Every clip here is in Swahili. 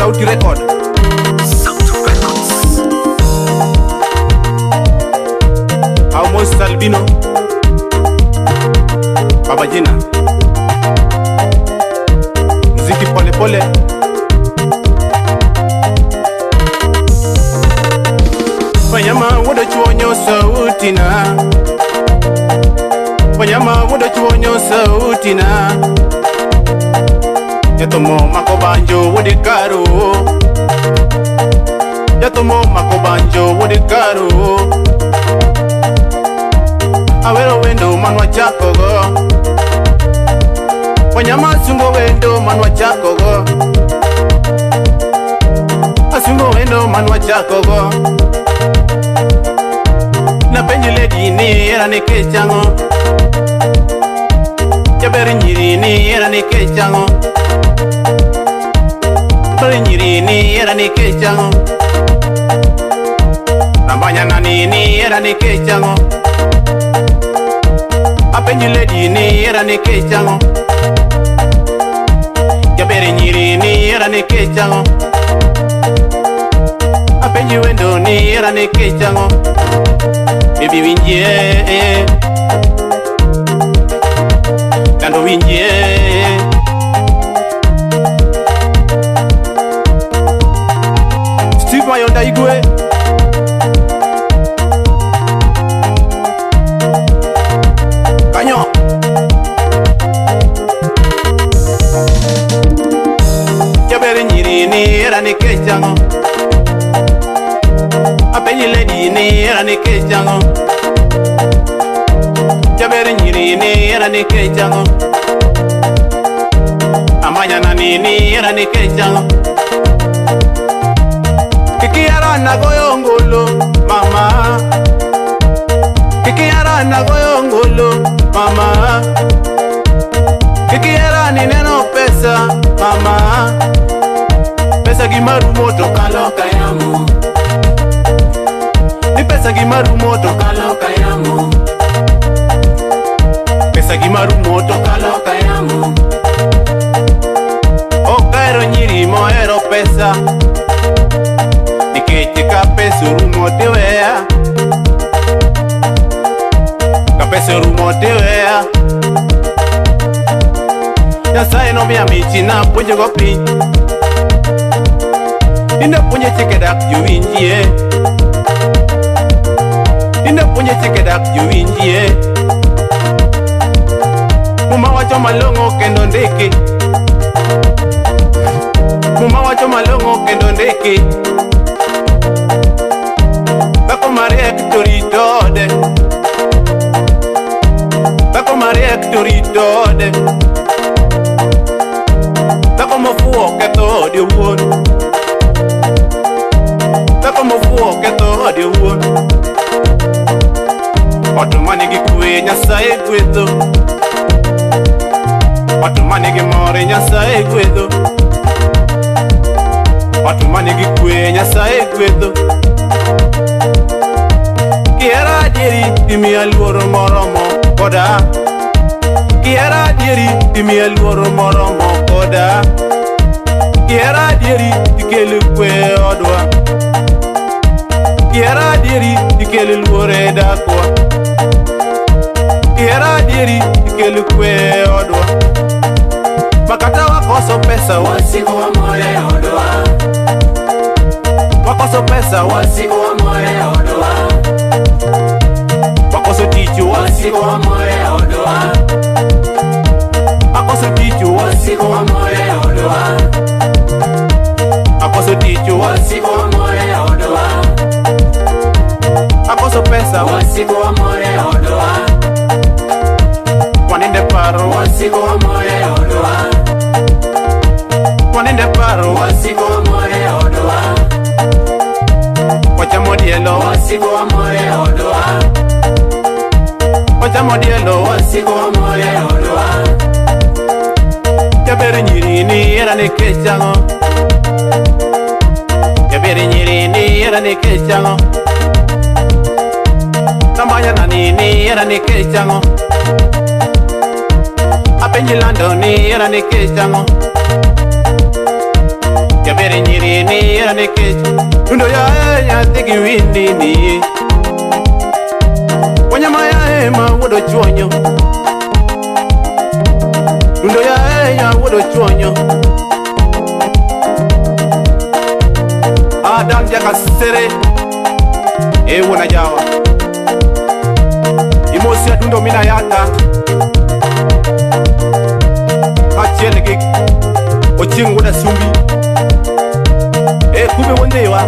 Sauti Record. Amos Salvino, Baba Jina, muziki pole pole. Wanyama wodo chuonyo sauti na, wanyama wodo chuonyo sauti na. Yatomo makobanjo wodi karo, yatomo makobanjo wodi karo. Awero wendo manwa chako go, wanyama sungo wendo manwa chako go, asungo wendo manwa chako go. Na penye lady ni era ne kechango, jaberi nyiri ni era ne kechango, beri nyiri ni era ne kechango, nambanya nani ni era ne kechango. Apenji lady ni era ne kechango, jaberi nyiri ni era ne kechango, apenji wendo ni era ne kechango. Baby winje, kando winje. Steve Mayonda Igwe, Kanyo. Jaberi nyiri ni era ne kechango, apenyi lady ni era ne kechango, jaberi nyiri ni era ne kechango, amanya nani ni era ne kechango. Kikiara na goyo ngolo mama, kikiara na goyo ngolo mama, kikiara ni neno pesa mama, pesa gimaru moto kaloka yamu, ni pesa gimaru moto kaloka yamu, pesa gimaru moto kaloka yamu. Okaero nyiri moero pesa, nikeche ka pesa rumote wea, ka pesa rumote wea. Nyasaye no miya michi na puonjo go piny, inde puonje chike dak jowinjie, inde puonje chike dak jowinjie. Muma wacho malongo kendo ndiki, muma wacho malongo kendo ndiki. Bako mariek to ritode, bako mariek to ritode, bako mofuo ketho ode wuon, bako mofuo ketho ode wuon. Ot manigi kwe Nyasaye gwedho, ot manigi mor Nyasaye gwedho, ot manigi kwe Nyasaye gwedho. Kiera adieri imiya luoro moromo koda, kiera adieri imiya luoro moromo koda, kiera adieri ikelo kwe odwa, kiera adieri ikelo luoro e dakwa, kiera adieri ikelo kwe odwa. Makata wakoso pesa wasiko wamore odwa, wakoso pesa wasiko wamore odwa, wakoso tichu wasiko wamore odwa, wakoso tichu wasiko wamore odwa, wakoso tichu wasiko wamore odwa, wakoso pesa wasiko wamore odwa, waninde paro wasiko wamore odwa, waninde paro wasiko wamore odwa, wachamo dielo wasiko wamore odwa, wachamo dielo wasiko wamore odwa. Jaberi nyiri ni era ne kechango, jaberi nyiri ni era ne kechango, tamanya nani ni era ne kechango, apenji lando ni era ne kechango, Jabere nyiri ni era ne kech Tundo ya nyathigi windi ni Wanyama ya ema wodo chuonyo Tundo ya wodo chuonyo Adan jaka sere wona jawa Imosia tundo mina yata Kachelege Oching woda sumbi kube wondewa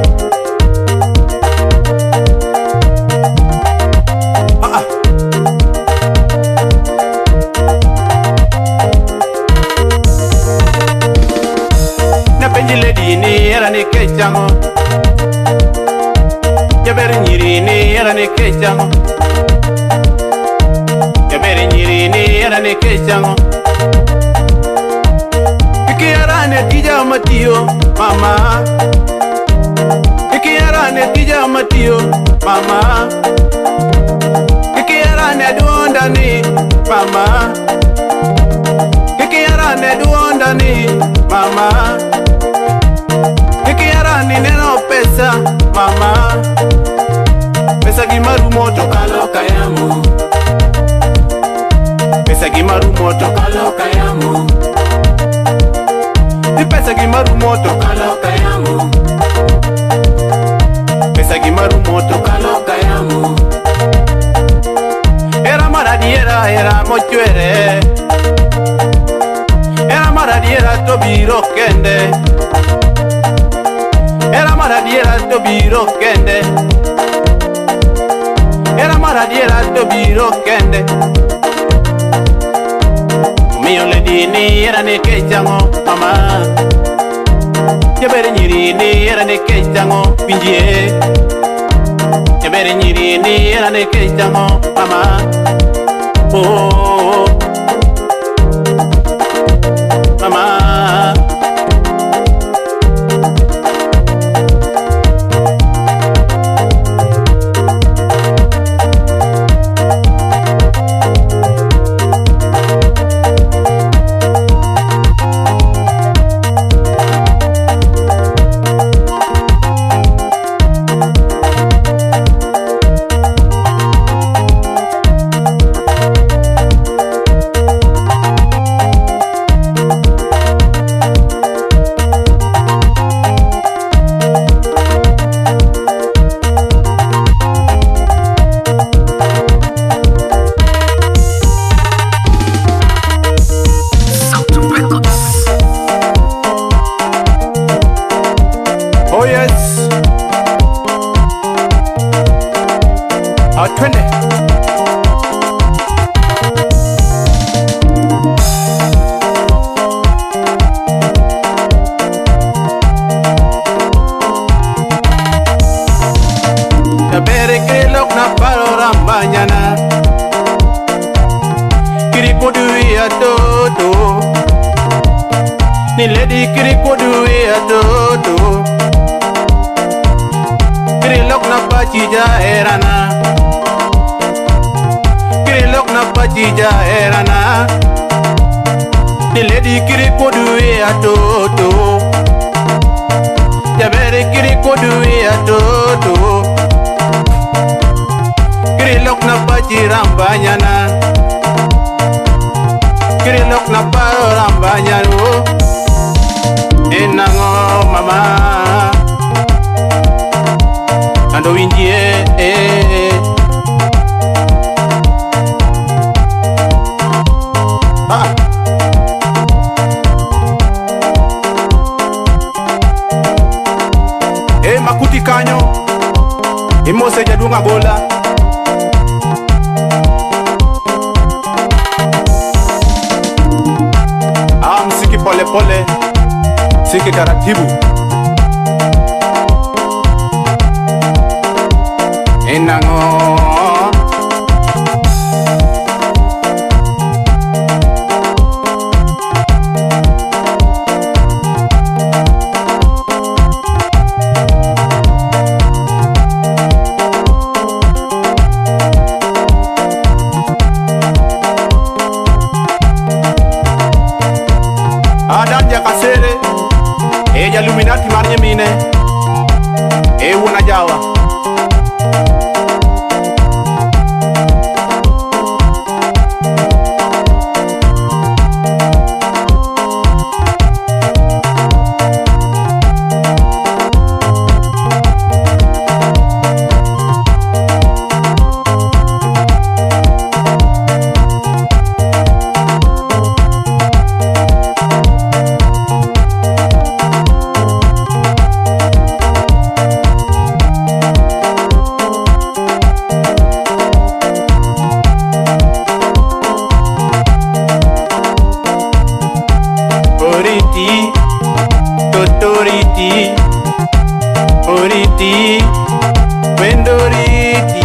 Na penjile dini era ne kechango Jabere nyiri ni era ne kechango Jabere nyiri ni era ne kechango Kikiara ne tija matio mama Kikiara ne tija matio mama Kikiara ne duonda ni mama Kikiara ne duonda ni mama Kikiara ni neno pesa mama Pesa gimaru moto kalo kayamu Pesa gimaru moto kalo kayamu Pesa gimaru moto kalo kayamu Pesa gimaru moto kalo kayamu Era maradiera era mochuere Era maradiera to biro kende Era maradiera to biro kende Era maradiera to biro kende Mio le dini era ne kechango mama Jabere nyiri ni era ne kechango pinjie Jabere nyiri ni era ne kechango mama Oh mama Twende Jabere kelok na paro rambanyana Kiripodu ya toto Ni lady kiripodu ya toto Kirilok na pachija erana Kirilok na pachija erana Ni lady kiripodu ya toto Jabere kiripodu ya toto Kirilok na pachirambanyana Kirilok na parambanyano Enango mama Ando winjie Makuti kanyo Imose jadunga bola Msiki pole pole Siki taratibu Enango Illuminati mar nyimine e wuona jawa. Oriti, Pendoriti,